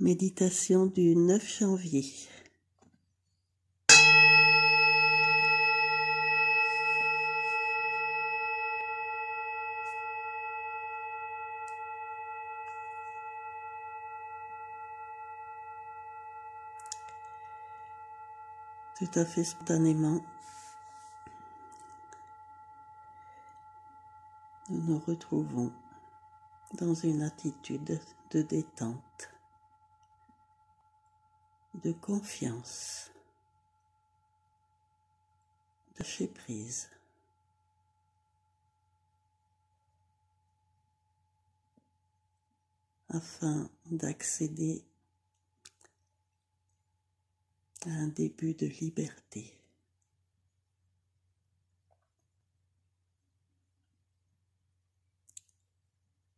Méditation du 9 janvier. Tout à fait spontanément, nous nous retrouvons dans une attitude de détente, de confiance, de lâcher prise. Afin d'accéder à un début de liberté.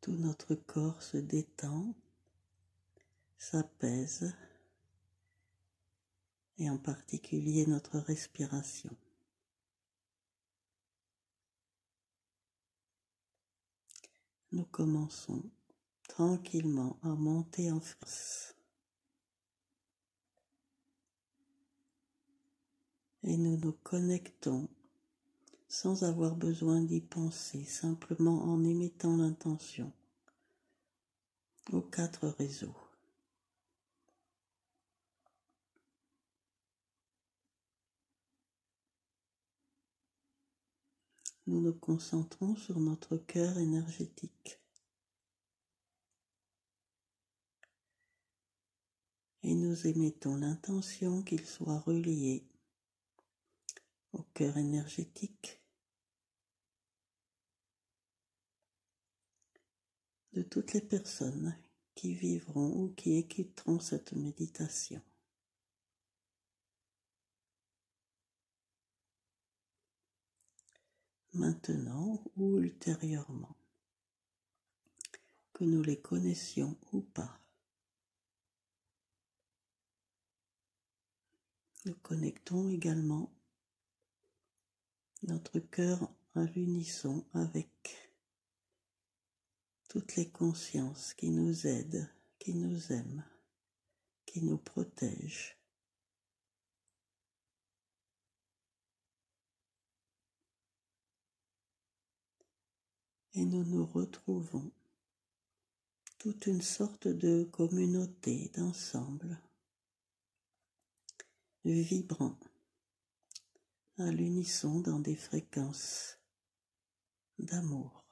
Tout notre corps se détend, s'apaise, et en particulier notre respiration. Nous commençons tranquillement à monter en force. Et nous nous connectons sans avoir besoin d'y penser, simplement en émettant l'intention aux 4 réseaux. Nous nous concentrons sur notre cœur énergétique et nous émettons l'intention qu'il soit relié au cœur énergétique de toutes les personnes qui vivront ou qui écouteront cette méditation. Maintenant ou ultérieurement, que nous les connaissions ou pas. Nous connectons également notre cœur à l'unisson avec toutes les consciences qui nous aident, qui nous aiment, qui nous protègent. Et nous nous retrouvons toute une sorte de communauté, d'ensemble, vibrant à l'unisson dans des fréquences d'amour.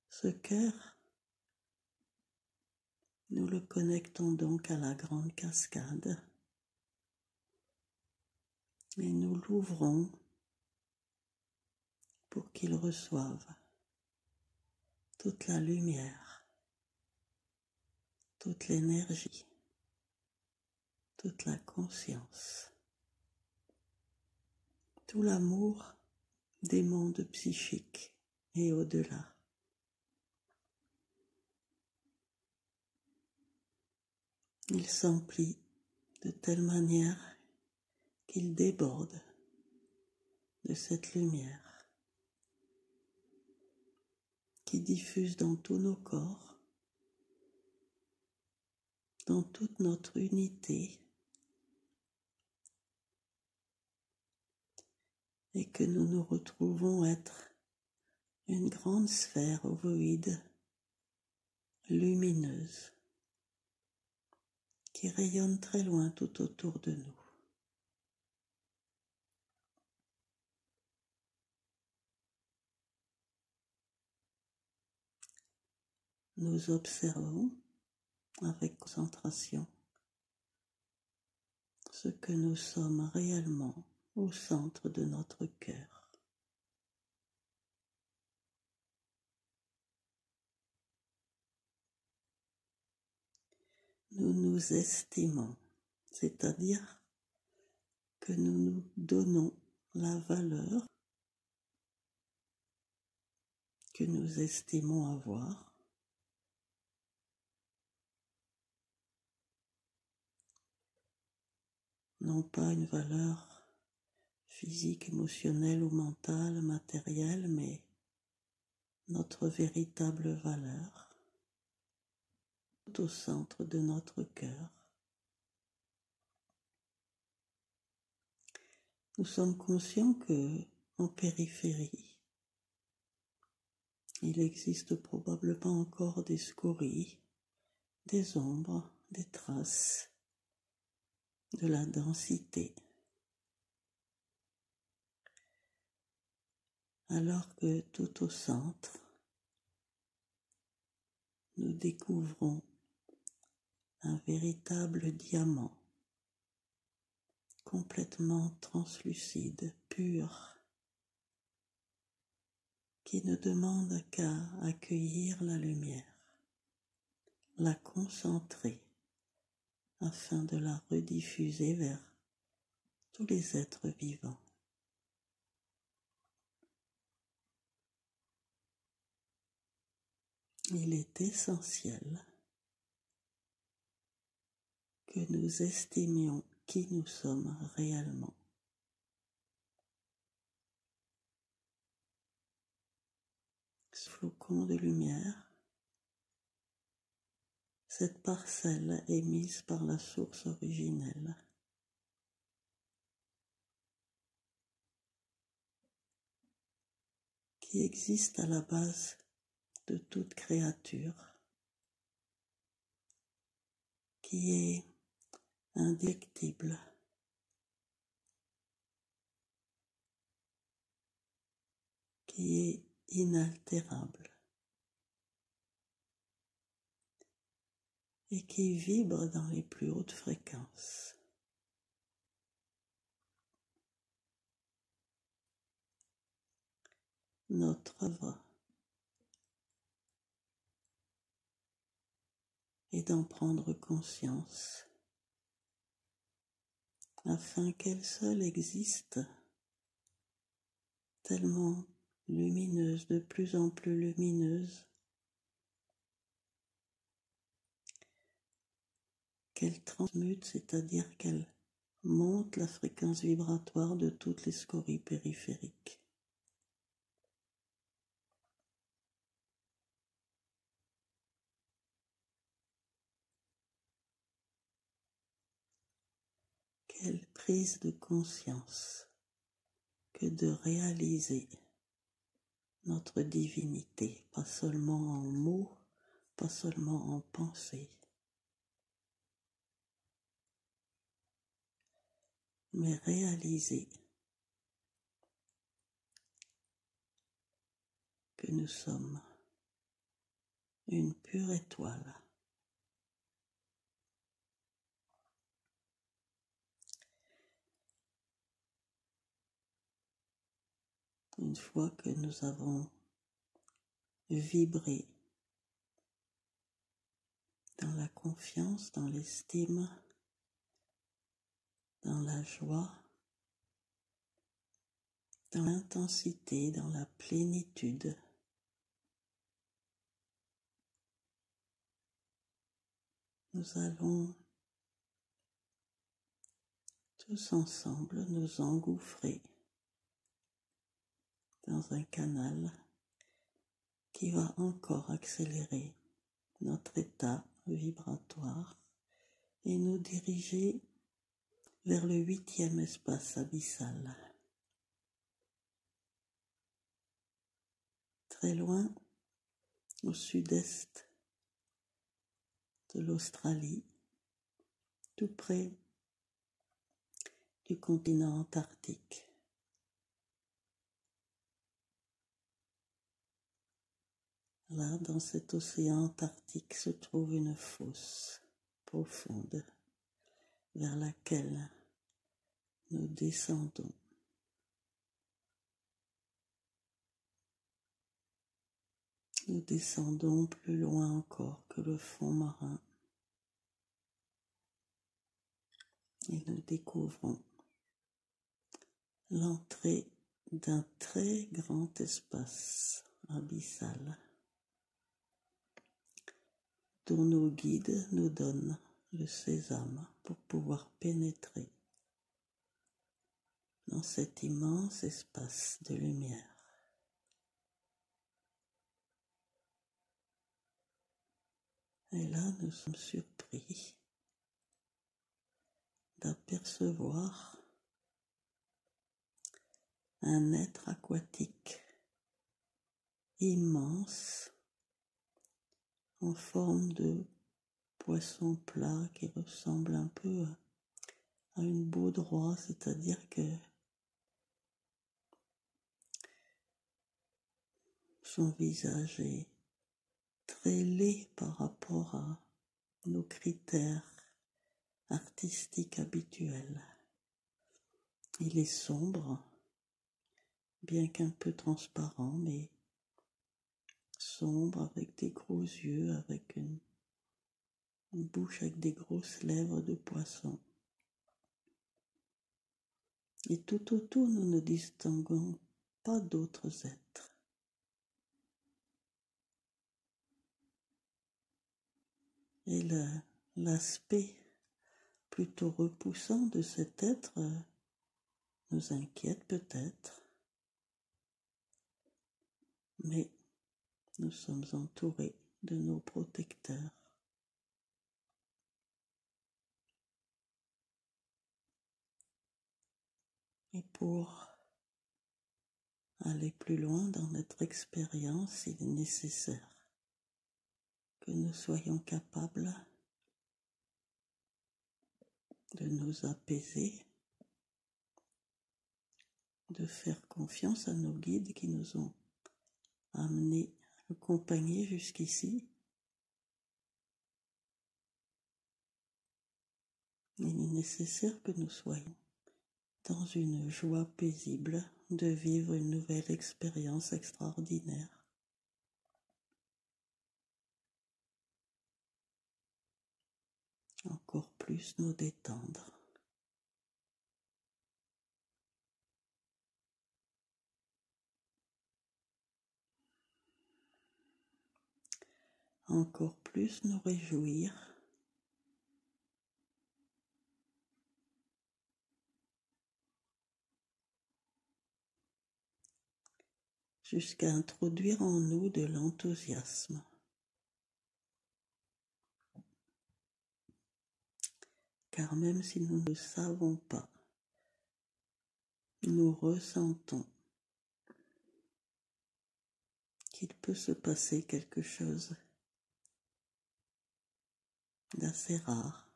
Ce cœur, nous le connectons donc à la grande cascade et nous l'ouvrons pour qu'il reçoive toute la lumière, toute l'énergie, toute la conscience, tout l'amour des mondes psychiques et au-delà. Il s'emplit de telle manière qu'il déborde de cette lumière qui diffuse dans tous nos corps, dans toute notre unité, et que nous nous retrouvons être une grande sphère ovoïde lumineuse qui rayonne très loin tout autour de nous. Nous observons avec concentration ce que nous sommes réellement au centre de notre cœur. Nous nous estimons, c'est-à-dire que nous nous donnons la valeur que nous estimons avoir, non pas une valeur physique, émotionnelle ou mentale, matérielle, mais notre véritable valeur, tout au centre de notre cœur. Nous sommes conscients que, en périphérie, il existe probablement encore des scories, des ombres, des traces, de la densité. Alors que tout au centre, nous découvrons un véritable diamant, complètement translucide, pur, qui ne demande qu'à accueillir la lumière, la concentrer afin de la rediffuser vers tous les êtres vivants. Il est essentiel que nous estimions qui nous sommes réellement. Ce flocon de lumière, cette parcelle émise par la source originelle, qui existe à la base de toute créature, qui est indélectible, qui est inaltérable et qui vibre dans les plus hautes fréquences. Notre œuvre est d'en prendre conscience afin qu'elle seule existe tellement lumineuse, de plus en plus lumineuse, qu'elle transmute, c'est-à-dire qu'elle monte la fréquence vibratoire de toutes les scories périphériques. Quelle prise de conscience que de réaliser notre divinité, pas seulement en mots, pas seulement en pensée, mais réaliser que nous sommes une pure étoile. Une fois que nous avons vibré dans la confiance, dans l'estime, dans la joie, dans l'intensité, dans la plénitude, nous allons tous ensemble nous engouffrer dans un canal qui va encore accélérer notre état vibratoire et nous diriger vers le 8e espace abyssal. Très loin, au sud-est de l'Australie, tout près du continent antarctique. Là, dans cet océan antarctique, se trouve une fosse profonde vers laquelle nous descendons. Nous descendons plus loin encore que le fond marin et nous découvrons l'entrée d'un très grand espace abyssal dont nos guides nous donnent le sésame pour pouvoir pénétrer dans cet immense espace de lumière. Et là, nous sommes surpris d'apercevoir un être aquatique immense en forme de poisson plat qui ressemble un peu à une baudroie, c'est-à-dire que son visage est très laid par rapport à nos critères artistiques habituels. Il est sombre, bien qu'un peu transparent, mais sombre avec des gros yeux, avec une bouche avec des grosses lèvres de poisson. Et tout autour, nous ne distinguons pas d'autres êtres. Et l'aspect plutôt repoussant de cet être nous inquiète peut-être, mais nous sommes entourés de nos protecteurs. Et pour aller plus loin dans notre expérience, il est nécessaire que nous soyons capables de nous apaiser, de faire confiance à nos guides qui nous ont amenés, accompagnés jusqu'ici. Il est nécessaire que nous soyons dans une joie paisible de vivre une nouvelle expérience extraordinaire. Encore plus nous détendre. Encore plus nous réjouir. Jusqu'à introduire en nous de l'enthousiasme. Car même si nous ne le savons pas, nous ressentons qu'il peut se passer quelque chose d'assez rare.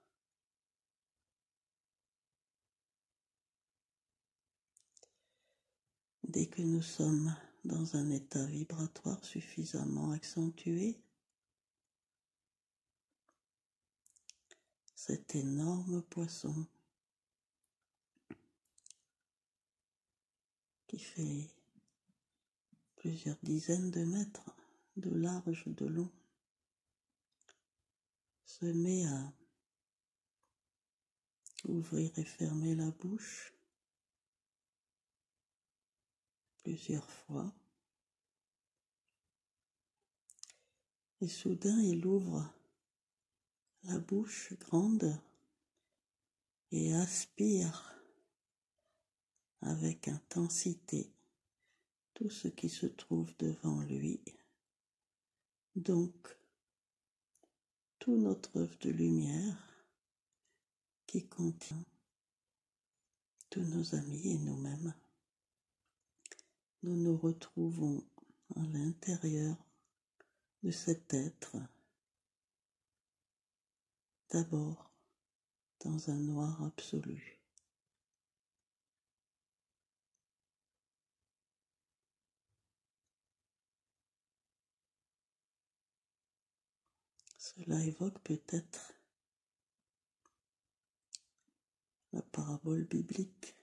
Dès que nous sommes dans un état vibratoire suffisamment accentué, cet énorme poisson qui fait plusieurs dizaines de mètres de large, de long, se met à ouvrir et fermer la bouche plusieurs fois. Et soudain, il ouvre la bouche grande et aspire avec intensité tout ce qui se trouve devant lui. Donc, tout notre œuvre de lumière qui contient tous nos amis et nous-mêmes. Nous nous retrouvons à l'intérieur de cet être, d'abord dans un noir absolu. Cela évoque peut-être la parabole biblique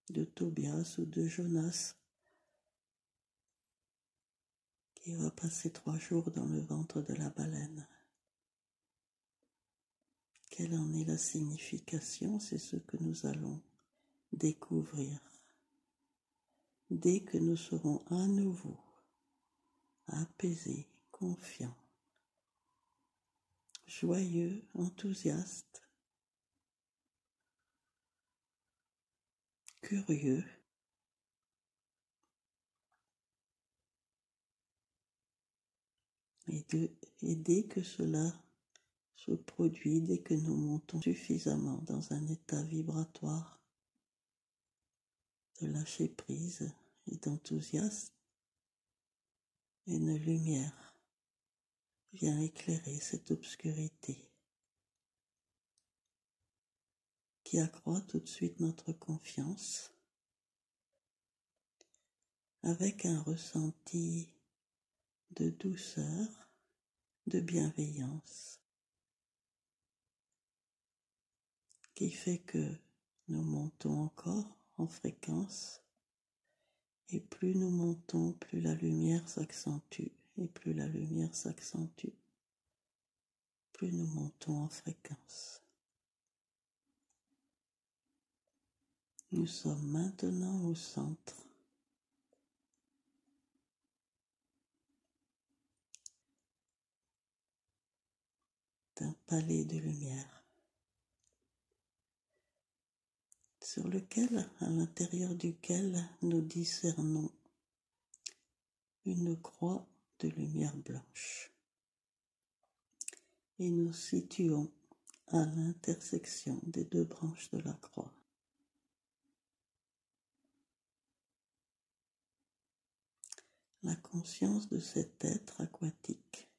de Tobias ou de Jonas qui va passer 3 jours dans le ventre de la baleine. Quelle en est la signification? C'est ce que nous allons découvrir dès que nous serons à nouveau apaisés, confiants, joyeux, enthousiastes, curieux, Et dès que cela se produit, dès que nous montons suffisamment dans un état vibratoire de lâcher prise et d'enthousiasme, une lumière vient éclairer cette obscurité qui accroît tout de suite notre confiance avec un ressenti de douceur, de bienveillance qui fait que nous montons encore en fréquence et plus nous montons, plus la lumière s'accentue et plus la lumière s'accentue, plus nous montons en fréquence. Nous sommes maintenant au centre d'un palais de lumière sur lequel, à l'intérieur duquel nous discernons une croix de lumière blanche et nous situons à l'intersection des deux branches de la croix. La conscience de cet être aquatique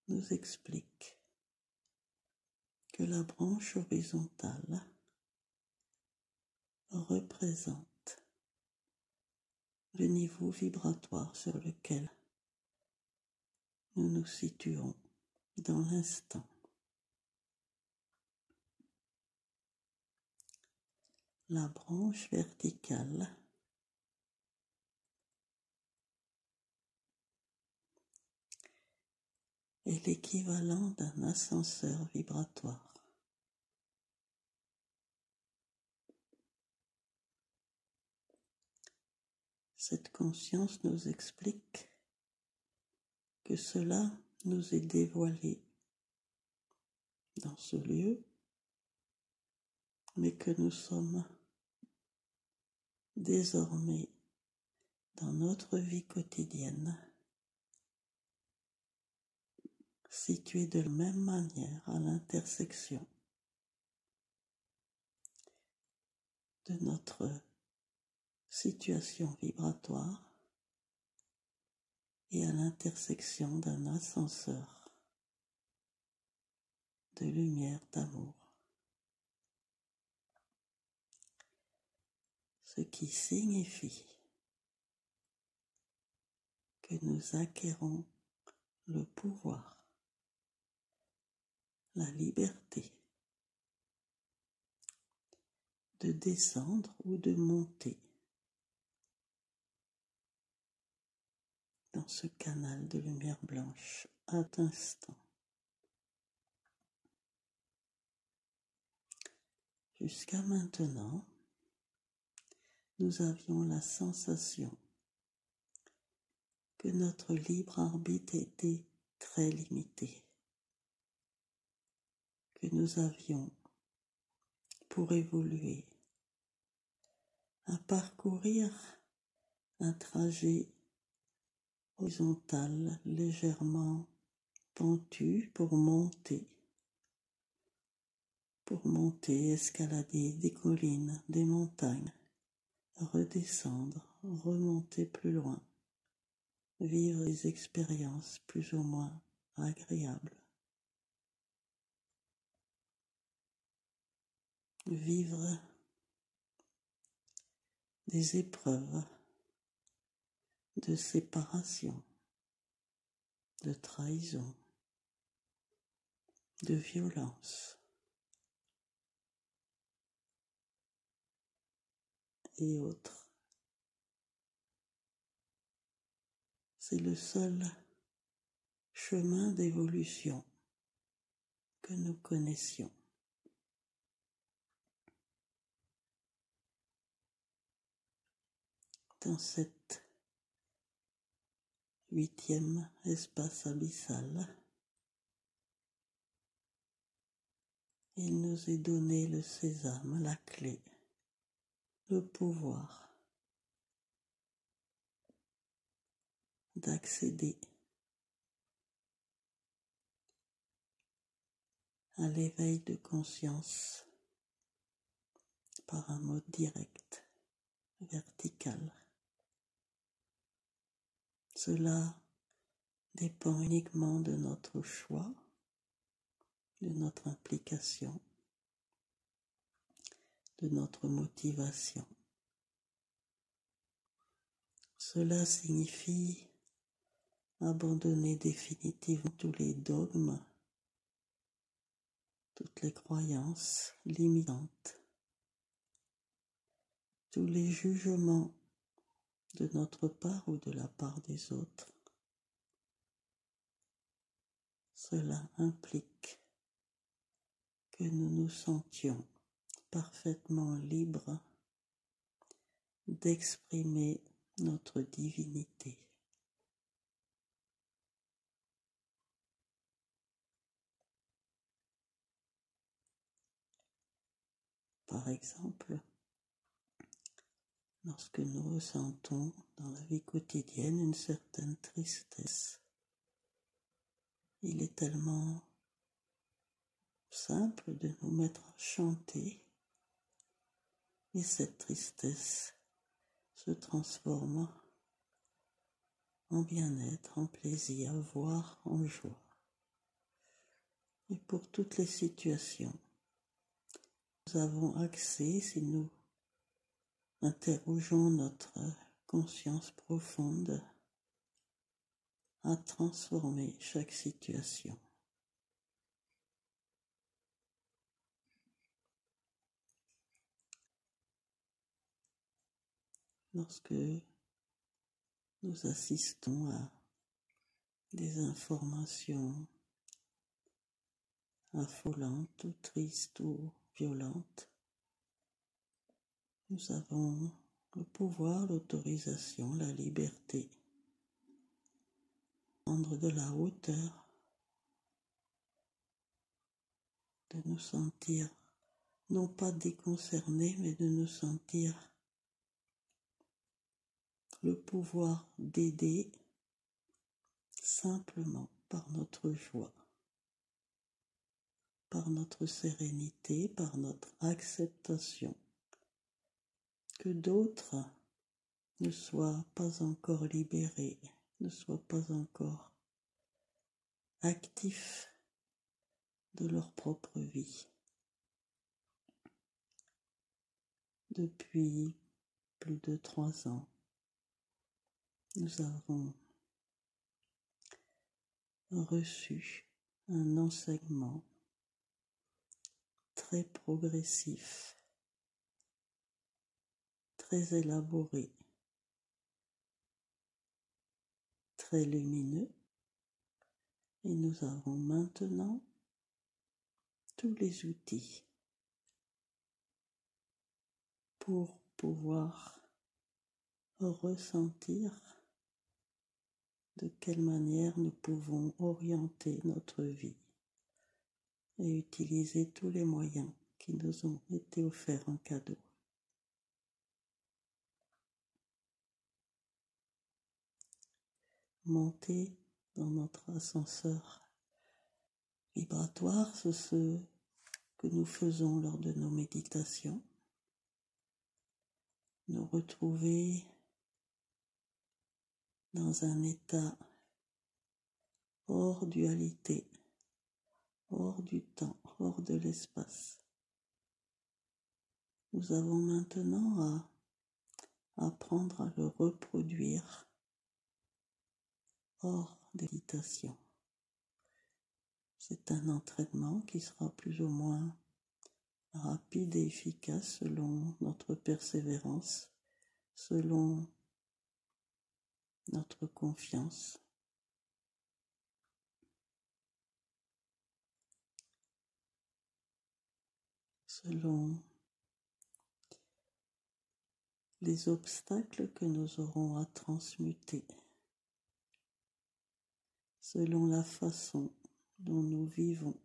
nous explique que la branche horizontale représente le niveau vibratoire sur lequel nous nous situons dans l'instant. La branche verticale est l'équivalent d'un ascenseur vibratoire. Cette conscience nous explique que cela nous est dévoilé dans ce lieu, mais que nous sommes désormais dans notre vie quotidienne situés de la même manière à l'intersection de notre situation vibratoire et à l'intersection d'un ascenseur de lumière d'amour. Ce qui signifie que nous acquérons le pouvoir, la liberté de descendre ou de monter dans ce canal de lumière blanche à l'instant. Jusqu'à maintenant, nous avions la sensation que notre libre arbitre était très limité, que nous avions, pour évoluer, à parcourir un trajet horizontal légèrement pentu pour monter, escalader des collines, des montagnes, redescendre, remonter plus loin, vivre des expériences plus ou moins agréables, vivre des épreuves de séparation, de trahison, de violence et autres. C'est le seul chemin d'évolution que nous connaissions. Dans cet 8e espace abyssal, il nous est donné le sésame, la clé, le pouvoir d'accéder à l'éveil de conscience par un mode direct, vertical. Cela dépend uniquement de notre choix, de notre implication, de notre motivation. Cela signifie abandonner définitivement tous les dogmes, toutes les croyances limitantes, tous les jugements de notre part ou de la part des autres. Cela implique que nous nous sentions parfaitement libres d'exprimer notre divinité. Par exemple, lorsque nous ressentons dans la vie quotidienne une certaine tristesse, il est tellement simple de nous mettre à chanter et cette tristesse se transforme en bien-être, en plaisir, voire en joie. Et pour toutes les situations, nous avons accès, si nous interrogeons notre conscience profonde, à transformer chaque situation. Lorsque nous assistons à des informations affolantes ou tristes ou violentes, nous avons le pouvoir, l'autorisation, la liberté de prendre de la hauteur, de nous sentir non pas déconcernés, mais de nous sentir le pouvoir d'aider simplement par notre joie, par notre sérénité, par notre acceptation, que d'autres ne soient pas encore libérés, ne soient pas encore actifs de leur propre vie. Depuis plus de 3 ans, nous avons reçu un enseignement très progressif, très élaboré, très lumineux, et nous avons maintenant tous les outils pour pouvoir ressentir de quelle manière nous pouvons orienter notre vie et utiliser tous les moyens qui nous ont été offerts en cadeau. Monter dans notre ascenseur vibratoire, c'est ce que nous faisons lors de nos méditations. Nous retrouver dans un état hors dualité, hors du temps, hors de l'espace. Nous avons maintenant à apprendre à le reproduire hors de méditation. C'est un entraînement qui sera plus ou moins rapide et efficace selon notre persévérance, selon notre confiance. Selon les obstacles que nous aurons à transmuter, selon la façon dont nous vivons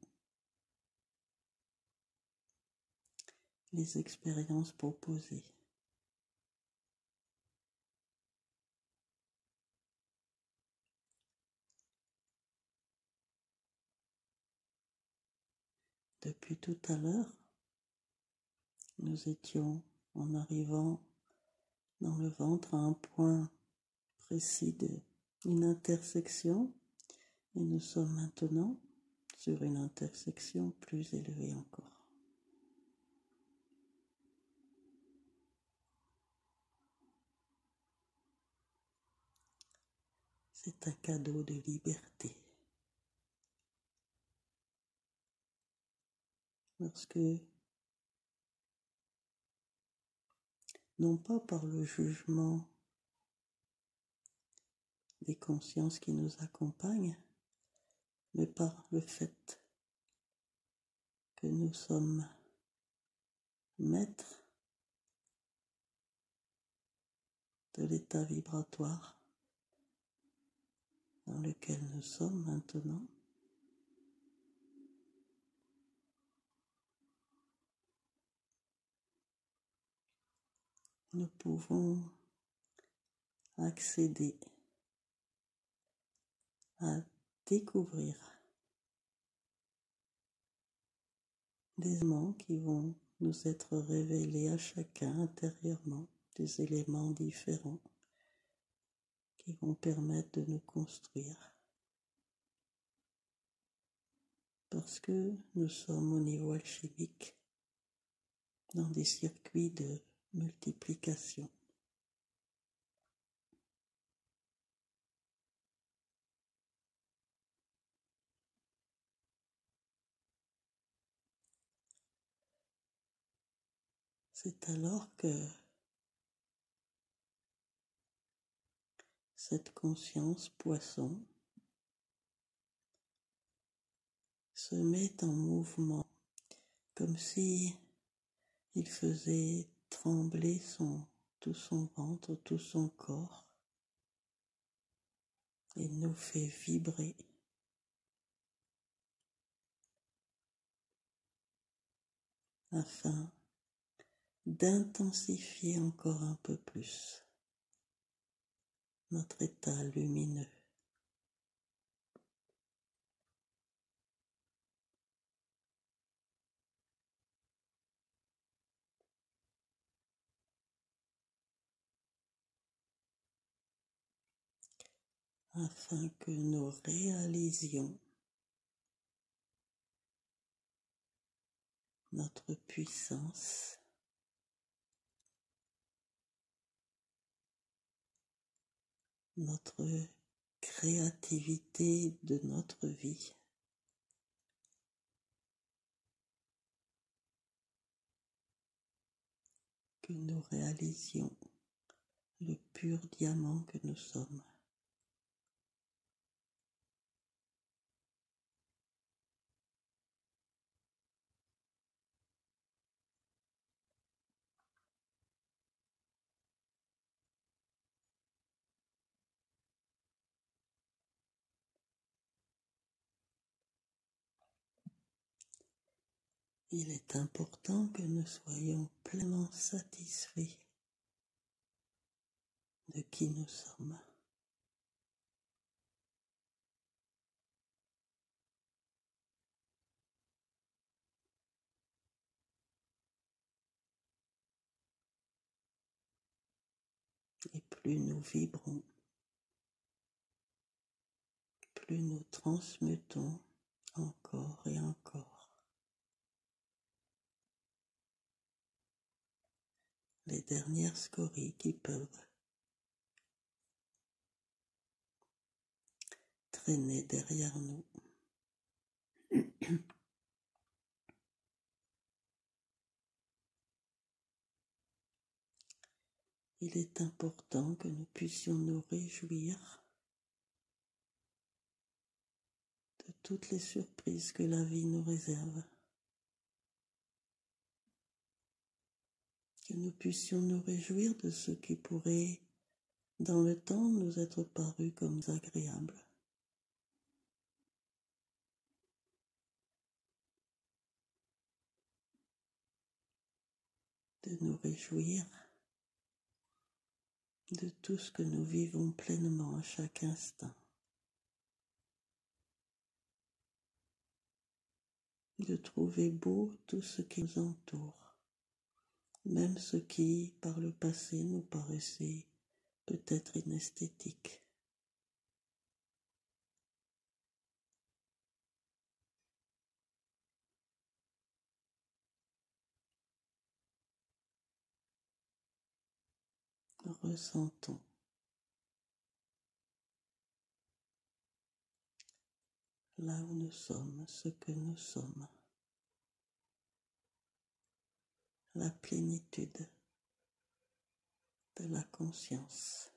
les expériences proposées. Depuis tout à l'heure, nous étions en arrivant dans le ventre à un point précis d'une intersection et nous sommes maintenant sur une intersection plus élevée encore. C'est un cadeau de liberté. Lorsque, non pas par le jugement des consciences qui nous accompagnent, mais par le fait que nous sommes maîtres de l'état vibratoire dans lequel nous sommes maintenant, nous pouvons accéder à découvrir des éléments qui vont nous être révélés à chacun intérieurement, des éléments différents qui vont permettre de nous construire. Parce que nous sommes au niveau alchimique dans des circuits de multiplication. C'est alors que cette conscience poisson se met en mouvement, comme si il faisait trembler tout son ventre, tout son corps, et nous fait vibrer afin d'intensifier encore un peu plus notre état lumineux. Afin que nous réalisions notre puissance, notre créativité de notre vie, que nous réalisions le pur diamant que nous sommes. Il est important que nous soyons pleinement satisfaits de qui nous sommes. Et plus nous vibrons, plus nous transmutons encore et encore les dernières scories qui peuvent traîner derrière nous. Il est important que nous puissions nous réjouir de toutes les surprises que la vie nous réserve. Que nous puissions nous réjouir de ce qui pourrait, dans le temps, nous être paru comme agréable. De nous réjouir de tout ce que nous vivons pleinement à chaque instant. de trouver beau tout ce qui nous entoure, même ce qui, par le passé, nous paraissait peut-être inesthétique. Ressentons là où nous sommes, ce que nous sommes, la plénitude de la conscience.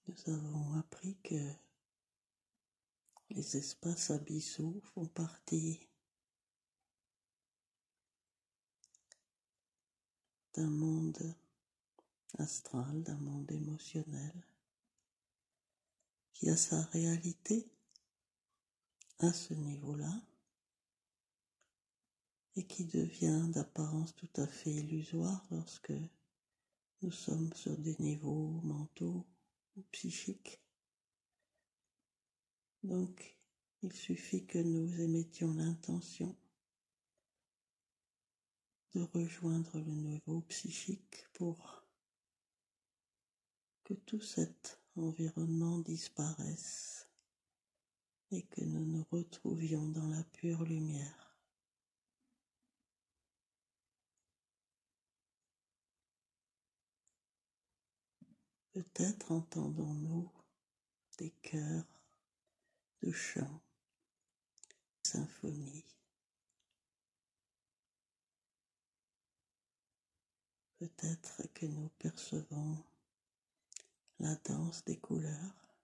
Nous avons appris que les espaces abyssaux font partie d'un monde astral, d'un monde émotionnel, qui a sa réalité à ce niveau-là et qui devient d'apparence tout à fait illusoire lorsque nous sommes sur des niveaux mentaux ou psychiques. Donc, il suffit que nous émettions l'intention de rejoindre le niveau psychique pour que tout cet environnement disparaisse et que nous nous retrouvions dans la pure lumière. Peut-être entendons-nous des chœurs de chants, symphonies. Peut-être que nous percevons la danse des couleurs,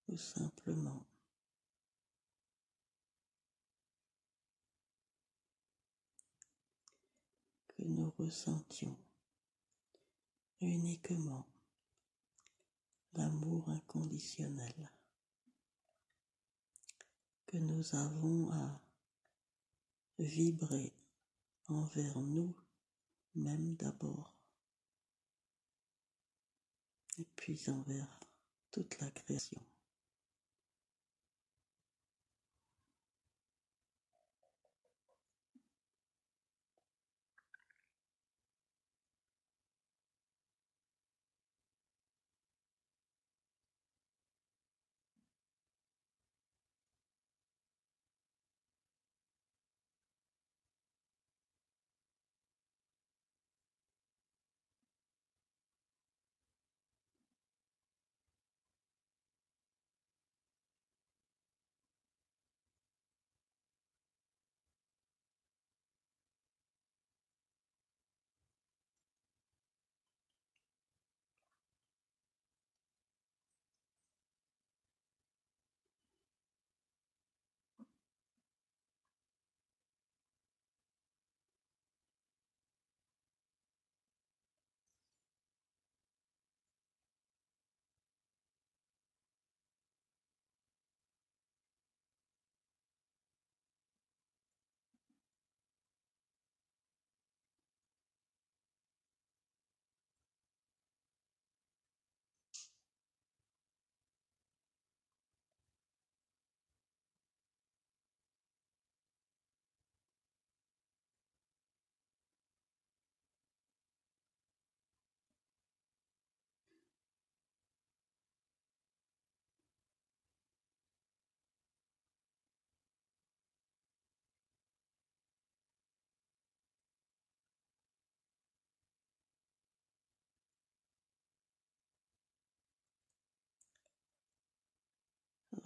ou simplement que nous ressentions uniquement l'amour inconditionnel que nous avons à vibrer envers nous-mêmes d'abord, et puis envers toute la création.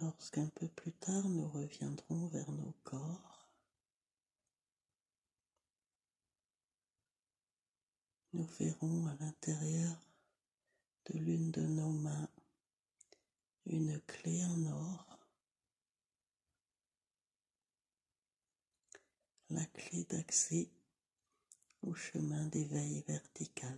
Lorsqu'un peu plus tard nous reviendrons vers nos corps, nous verrons à l'intérieur de l'une de nos mains une clé en or, la clé d'accès au chemin d'éveil vertical.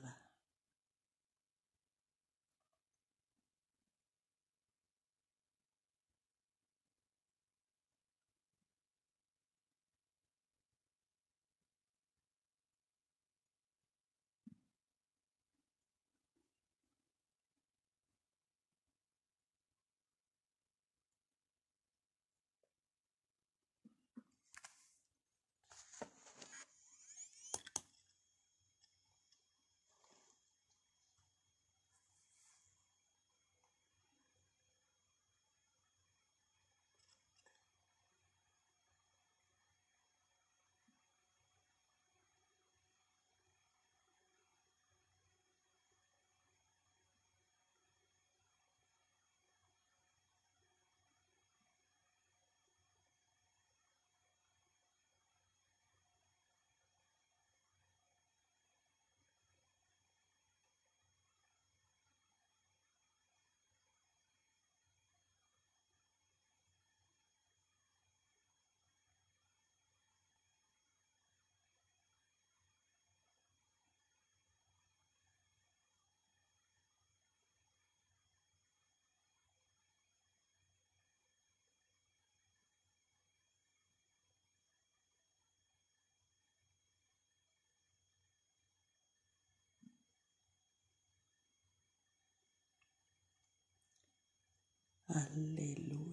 Alléluia.